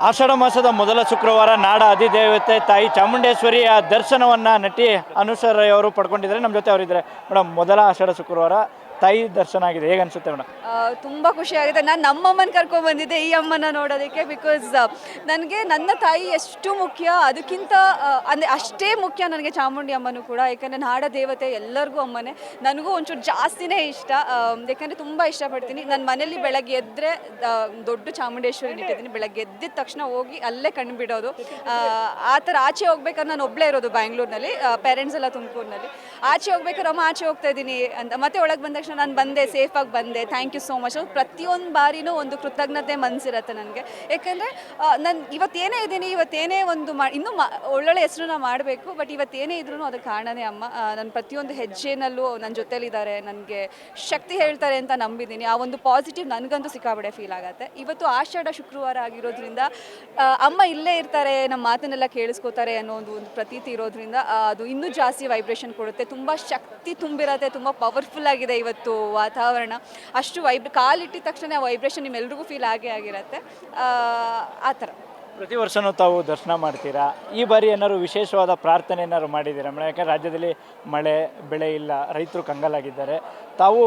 ಆಷಾಢ ಮಾಸದ ಮೊದಲ ಶುಕ್ರವಾರ ನಾಡ ಅಧಿದೇವತೆ ತಾಯಿ ಚಾಮುಂಡೇಶ್ವರಿಯ ದರ್ಶನವನ್ನು ನಟಿ ಅನುಷಾ ರೈ ಅವರು ಪಡ್ಕೊಂಡಿದ್ದಾರೆ. ನಮ್ಮ ಜೊತೆ ಅವರಿದ್ದಾರೆ. ಮೇಡಮ್, ಮೊದಲ ಆಷಾಢ ಶುಕ್ರವಾರ ತಾಯಿ ದರ್ಶನ ಆಗಿದೆ, ಹೇಗೆ ಅನ್ಸುತ್ತೆ ಮೇಡಮ್? ತುಂಬ ಖುಷಿ ಆಗಿದೆ. ನಾನು ನಮ್ಮಮ್ಮನ ಕರ್ಕೊಂಡು ಬಂದಿದ್ದೆ ಈ ಅಮ್ಮನ ನೋಡೋದಕ್ಕೆ. ಬಿಕಾಸ್ ನನಗೆ ನನ್ನ ತಾಯಿ ಎಷ್ಟು ಮುಖ್ಯ, ಅದಕ್ಕಿಂತ ಅಂದರೆ ಅಷ್ಟೇ ಮುಖ್ಯ ನನಗೆ ಚಾಮುಂಡಿ ಅಮ್ಮನೂ ಕೂಡ. ಯಾಕಂದರೆ ನಾಡ ದೇವತೆ ಎಲ್ಲರಿಗೂ ಅಮ್ಮನೇ. ನನಗೂ ಒಂಚೂರು ಜಾಸ್ತಿನೇ ಇಷ್ಟ. ಯಾಕಂದರೆ ತುಂಬ ಇಷ್ಟಪಡ್ತೀನಿ. ನನ್ನ ಮನೇಲಿ ಬೆಳಗ್ಗೆ ಎದ್ದರೆ ದೊಡ್ಡ ಚಾಮುಂಡೇಶ್ವರಿ ಇಟ್ಟಿದ್ದೀನಿ. ಬೆಳಗ್ಗೆ ಎದ್ದಿದ ತಕ್ಷಣ ಹೋಗಿ ಅಲ್ಲೇ ಕಣ್ಣು ಬಿಡೋದು. ಆ ಥರ ಆಚೆ ಹೋಗ್ಬೇಕಾದ್ರೆ ನಾನು ಒಬ್ಬಳೇ ಇರೋದು ಬ್ಯಾಂಗ್ಳೂರಿನಲ್ಲಿ, ಪೇರೆಂಟ್ಸ್ ಎಲ್ಲ ತುಮಕೂರಿನಲ್ಲಿ. ಆಚೆ ಹೋಗ್ಬೇಕಾದ್ರೆ ಅಮ್ಮ ಆಚೆ ಹೋಗ್ತಾ ಇದ್ದೀನಿ ಅಂತ, ಮತ್ತೆ ಒಳಗೆ ಬಂದ ತಕ್ಷಣ ನಾನು ಬಂದೆ, ಸೇಫಾಗಿ ಬಂದೆ, ಥ್ಯಾಂಕ್ ಯು ಸೋ ಮಚ್. ಪ್ರತಿಯೊಂದು ಬಾರಿನೂ ಒಂದು ಕೃತಜ್ಞತೆ ಮನಸ್ಸಿರುತ್ತೆ ನನಗೆ. ಯಾಕೆಂದರೆ ನಾನು ಇವತ್ತೇನೇ ಇದ್ದೀನಿ, ಇವತ್ತೇನೇ ಒಂದು ಇನ್ನೂ ಒಳ್ಳೊಳ್ಳೆ ಹೆಸರನ್ನ ಮಾಡಬೇಕು. ಬಟ್ ಇವತ್ತೇನೇ ಇದ್ರೂ ಅದಕ್ಕೆ ಕಾರಣನೇ ಅಮ್ಮ. ನನ್ನ ಪ್ರತಿಯೊಂದು ಹೆಜ್ಜೆನಲ್ಲೂ ನನ್ನ ಜೊತೆಲಿದ್ದಾರೆ, ನನಗೆ ಶಕ್ತಿ ಹೇಳ್ತಾರೆ ಅಂತ ನಂಬಿದ್ದೀನಿ. ಆ ಒಂದು ಪಾಸಿಟಿವ್ ನನಗಂತೂ ಸಿಕ್ಕಾಬಡೆ ಫೀಲ್ ಆಗುತ್ತೆ. ಇವತ್ತು ಆಷಾಢ ಶುಕ್ರವಾರ ಆಗಿರೋದ್ರಿಂದ ಅಮ್ಮ ಇಲ್ಲೇ ಇರ್ತಾರೆ, ನಮ್ಮ ಮಾತನ್ನೆಲ್ಲ ಕೇಳಿಸ್ಕೋತಾರೆ ಅನ್ನೋ ಒಂದು ಪ್ರತೀತಿ ಇರೋದ್ರಿಂದ ಅದು ಇನ್ನೂ ಜಾಸ್ತಿ ವೈಬ್ರೇಷನ್ ಕೊಡುತ್ತೆ. ತುಂಬ ಶಕ್ತಿ ತುಂಬಿರತ್ತೆ, ತುಂಬ ಪವರ್ಫುಲ್ ಆಗಿದೆ ಇವತ್ತು ವಾತಾವರಣ. ಅಷ್ಟು ಕಾಲಿಟ್ಟಿದ ತಕ್ಷಣ ಆ ವೈಬ್ರೇಷನ್ ನಿಮ್ಮೆಲ್ರಿಗೂ ಫೀಲ್ ಆಗಿರುತ್ತೆ. ಆ ಥರ ಪ್ರತಿ ವರ್ಷವೂ ತಾವು ದರ್ಶನ ಮಾಡ್ತೀರಾ. ಈ ಬಾರಿ ಏನಾದ್ರು ವಿಶೇಷವಾದ ಪ್ರಾರ್ಥನೆ ಏನಾದ್ರು ಮಾಡಿದ್ದೀರಾ ಮೇಡಮ್? ಯಾಕಂದರೆ ರಾಜ್ಯದಲ್ಲಿ ಮಳೆ ಬೆಳೆ ಇಲ್ಲ, ರೈತರು ಕಂಗಾಲಾಗಿದ್ದಾರೆ. ತಾವು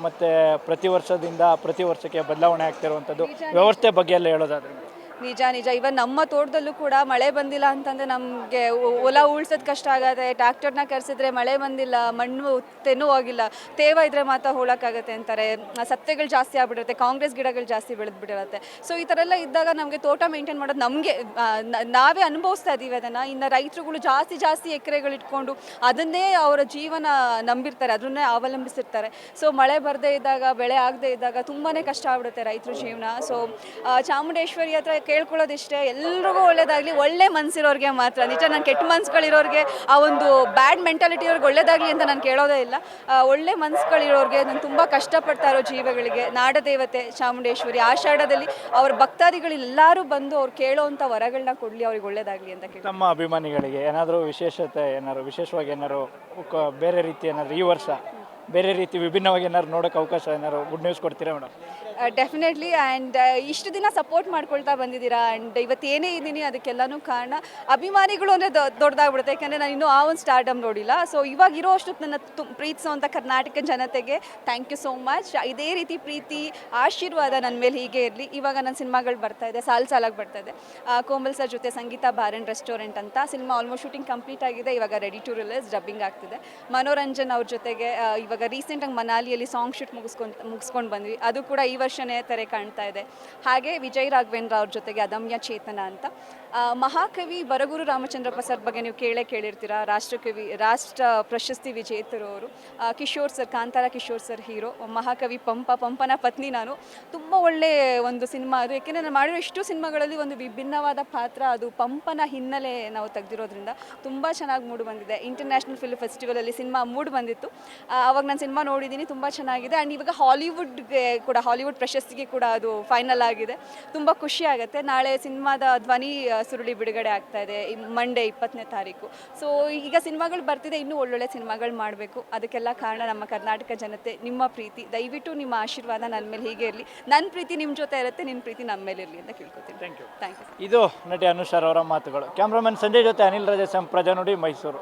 ಮತ್ತು ಪ್ರತಿ ವರ್ಷಕ್ಕೆ ಬದಲಾವಣೆ ಆಗ್ತಿರುವಂಥದ್ದು ವ್ಯವಸ್ಥೆ ಬಗ್ಗೆ ಎಲ್ಲ ಹೇಳೋದಾದ್ರೆ? ನಿಜ. ಇವನ್ ನಮ್ಮ ತೋಟದಲ್ಲೂ ಕೂಡ ಮಳೆ ಬಂದಿಲ್ಲ ಅಂತಂದರೆ ನಮಗೆ ಹೊಲ ಉಳ್ಸೋದು ಕಷ್ಟ ಆಗುತ್ತೆ. ಟ್ಯಾಕ್ಟರ್ನ ಕರೆಸಿದ್ರೆ ಮಳೆ ಬಂದಿಲ್ಲ, ಮಣ್ಣು ತೆನ್ನೂ ಹೋಗಿಲ್ಲ, ತೇವ ಇದ್ರೆ ಮಾತ್ರ ಹೋಳಕ್ಕಾಗತ್ತೆ ಅಂತಾರೆ. ಸತ್ತೆಗಳು ಜಾಸ್ತಿ ಆಗ್ಬಿಟ್ಟಿರುತ್ತೆ, ಕಾಂಗ್ರೆಸ್ ಗಿಡಗಳು ಜಾಸ್ತಿ ಬೆಳೆದ್ಬಿಟ್ಟಿರುತ್ತೆ. ಸೊ ಈ ಥರ ಎಲ್ಲ ಇದ್ದಾಗ ನಮಗೆ ತೋಟ ಮೇಂಟೈನ್ ಮಾಡೋದು ನಮಗೆ ನಾವೇ ಅನುಭವಿಸ್ತಾ ಇದ್ದೀವಿ ಅದನ್ನು. ಇನ್ನು ರೈತರುಗಳು ಜಾಸ್ತಿ ಎಕರೆಗಳು ಇಟ್ಕೊಂಡು ಅದನ್ನೇ ಅವರ ಜೀವನ ನಂಬಿರ್ತಾರೆ, ಅದನ್ನೇ ಅವಲಂಬಿಸಿರ್ತಾರೆ. ಸೊ ಮಳೆ ಬರದೇ ಇದ್ದಾಗ, ಬೆಳೆ ಆಗದೇ ಇದ್ದಾಗ ತುಂಬಾ ಕಷ್ಟ ಆಗ್ಬಿಡುತ್ತೆ ರೈತರ ಜೀವನ. ಸೊ ಚಾಮುಂಡೇಶ್ವರಿ ಹತ್ರ ಕೇಳ್ಕೊಳ್ಳೋದಿಷ್ಟೇ, ಎಲ್ರಿಗೂ ಒಳ್ಳೇದಾಗಲಿ, ಒಳ್ಳೆ ಮನಸ್ಸಿರೋರಿಗೆ ಮಾತ್ರ. ನಿಜ, ನಾನು ಕೆಟ್ಟ ಮನಸ್ಸುಗಳಿರೋರಿಗೆ, ಆ ಒಂದು ಬ್ಯಾಡ್ ಮೆಂಟಾಲಿಟಿ ಇರೋರಿಗೆ ಒಳ್ಳೇದಾಗಲಿ ಅಂತ ನಾನು ಕೇಳೋದೇ ಇಲ್ಲ. ಒಳ್ಳೆ ಮನಸ್ಸುಗಳಿರೋರಿಗೆ, ನಾನು ತುಂಬ ಕಷ್ಟಪಡ್ತಾ ಇರೋ ಜೀವಗಳಿಗೆ ನಾಡದೇವತೆ ಚಾಮುಂಡೇಶ್ವರಿ ಆಷಾಢದಲ್ಲಿ ಅವ್ರ ಭಕ್ತಾದಿಗಳೆಲ್ಲರೂ ಬಂದು ಅವ್ರು ಕೇಳೋವಂಥ ವರಗಳನ್ನ ಕೊಡಲಿ, ಅವ್ರಿಗೆ ಒಳ್ಳೇದಾಗಲಿ ಅಂತ ಕೇಳಿ. ನಮ್ಮ ಅಭಿಮಾನಿಗಳಿಗೆ ಏನಾದರೂ ವಿಶೇಷವಾಗಿ ಏನಾದ್ರು ಬೇರೆ ರೀತಿ ಏನಾದ್ರು ಈ ವರ್ಷ ಬೇರೆ ರೀತಿ ವಿಭಿನ್ನವಾಗಿ ಏನಾದ್ರು ನೋಡೋಕೆ ಅವಕಾಶ ಏನಾದ್ರು ಗುಡ್ ನ್ಯೂಸ್ ಕೊಡ್ತೀರಾ ಮೇಡಮ್? ಡೆಫಿನೆಟ್ಲಿ. ಆ್ಯಂಡ್ ಇಷ್ಟು ದಿನ ಸಪೋರ್ಟ್ ಮಾಡ್ಕೊಳ್ತಾ ಬಂದಿದ್ದೀರಾ. ಆ್ಯಂಡ್ ಇವತ್ತೇನೇ ಇದ್ದೀನಿ ಅದಕ್ಕೆಲ್ಲನೂ ಕಾರಣ ಅಭಿಮಾನಿಗಳು ಅಂದರೆ ದೊಡ್ಡದಾಗ್ಬಿಡುತ್ತೆ. ಯಾಕೆಂದರೆ ನಾನು ಇನ್ನೂ ಆ ಒಂದು ಸ್ಟಾರ್ಡಮ್ ನೋಡಿಲ್ಲ. ಸೊ ಇವಾಗ ಇರೋ ಅಷ್ಟು ನನ್ನ ಪ್ರೀತಿಸುವಂಥ ಕರ್ನಾಟಕ ಜನತೆಗೆ ಥ್ಯಾಂಕ್ ಯು ಸೋ ಮಚ್. ಇದೇ ರೀತಿ ಪ್ರೀತಿ ಆಶೀರ್ವಾದ ನನ್ನ ಮೇಲೆ ಹೀಗೆ ಇರಲಿ. ಇವಾಗ ನನ್ನ ಸಿನಿಮಾಗಳು ಬರ್ತಾಯಿದೆ, ಸಾಲಾಗಿ ಬರ್ತಾಯಿದೆ. ಕೋಮಲ್ ಸರ್ ಜೊತೆ ಸಂಗೀತ ಬಾರ್ ಆ್ಯಂಡ್ ರೆಸ್ಟೋರೆಂಟ್ ಅಂತ ಸಿನಿಮಾ ಆಲ್ಮೋಸ್ಟ್ ಶೂಟಿಂಗ್ ಕಂಪ್ಲೀಟ್ ಆಗಿದೆ. ಇವಾಗ ರೆಡಿ ಟು ರಿಲೀಸ್, ಡಬ್ಬಿಂಗ್ ಆಗ್ತಿದೆ. ಮನೋರಂಜನ್ ಅವ್ರ ಜೊತೆಗೆ ಇವಾಗ ರೀಸೆಂಟಾಗಿ ಮನಾಲಿಯಲ್ಲಿ ಸಾಂಗ್ ಶೂಟ್ ಮುಗಿಸ್ಕೊಂಡು ಬಂದ್ವಿ. ಅದು ಕೂಡ ಈ ವರ್ಷನೇ ತೆರೆ ಕಾಣ್ತಾ ಇದೆ. ಹಾಗೆ ವಿಜಯ್ ರಾಘವೇಂದ್ರ ಅವ್ರ ಜೊತೆಗೆ ಅದಮ್ಯ ಚೇತನ ಅಂತ. ಮಹಾಕವಿ ಬರಗೂರು ರಾಮಚಂದ್ರಪ್ಪ ಸರ್ ಬಗ್ಗೆ ನೀವು ಕೇಳಿರ್ತೀರ. ರಾಷ್ಟ್ರ ಪ್ರಶಸ್ತಿ ವಿಜೇತರು ಅವರು. Kishore sir, Kantara Kishore sir hero. ಮಹಾಕವಿ ಪಂಪನ ಪತ್ನಿ ನಾನು. ತುಂಬ ಒಳ್ಳೆ ಒಂದು ಸಿನಿಮಾ ಅದು. ಯಾಕೆಂದರೆ ನಾನು ಮಾಡಿರೋ ಇಷ್ಟು ಸಿನಿಮಾಗಳಲ್ಲಿ ಒಂದು ವಿಭಿನ್ನವಾದ ಪಾತ್ರ, ಅದು ಪಂಪನ ಹಿನ್ನೆಲೆ ನಾವು ತೆಗೆದಿರೋದ್ರಿಂದ ತುಂಬ ಚೆನ್ನಾಗಿ ಮೂಡಿ ಬಂದಿದೆ. ಇಂಟರ್ನ್ಯಾಷನಲ್ ಫಿಲ್ಮ್ ಫೆಸ್ಟಿವಲಲ್ಲಿ ಸಿನಿಮಾ ಮೂಡಿ ಬಂದಿತ್ತು. ಆವಾಗ ನಾನು ಸಿನಿಮಾ ನೋಡಿದ್ದೀನಿ, ತುಂಬ ಚೆನ್ನಾಗಿದೆ. ಆ್ಯಂಡ್ ಇವಾಗ ಹಾಲಿವುಡ್ ಪ್ರಶಸ್ತಿಗೆ ಕೂಡ ಅದು ಫೈನಲ್ ಆಗಿದೆ. ತುಂಬ ಖುಷಿ ಆಗುತ್ತೆ. ನಾಳೆ ಸಿನಿಮಾದ ಧ್ವನಿ ಸುರುಳಿ ಬಿಡುಗಡೆ ಆಗ್ತಾ ಇದೆ, ಮಂಡೇ 20ನೇ ತಾರೀಕು. ಸೊ ಈಗ ಸಿನಿಮಾಗಳು ಬರ್ತಿದೆ, ಇನ್ನೂ ಒಳ್ಳೊಳ್ಳೆ ಸಿನಿಮಾಗಳು ಮಾಡಬೇಕು. ಅದಕ್ಕೆಲ್ಲ ಕಾರಣ ನಮ್ಮ ಕರ್ನಾಟಕ ಜನತೆ, ನಿಮ್ಮ ಪ್ರೀತಿ. ದಯವಿಟ್ಟು ನಿಮ್ಮ ಆಶೀರ್ವಾದ ನನ್ನ ಮೇಲೆ ಹೀಗೆ ಇರಲಿ. ನನ್ನ ಪ್ರೀತಿ ನಿಮ್ಮ ಜೊತೆ ಇರುತ್ತೆ, ನಿಮ್ಮ ಪ್ರೀತಿ ನಮ್ಮ ಮೇಲೆ ಇರಲಿ ಅಂತ ಕೇಳ್ಕೊತೀನಿ. Thank you. ಇದು ನಟಿ ಅನುಷಾ ಅವರ ಮಾತುಗಳು. ಕ್ಯಾಮ್ರಾಮನ್ ಸಂಜಯ್ ಜೊತೆ ಅನಿಲ್ ರಾಜೇಶ್, ಪ್ರಜಾನುಡಿ, ಮೈಸೂರು.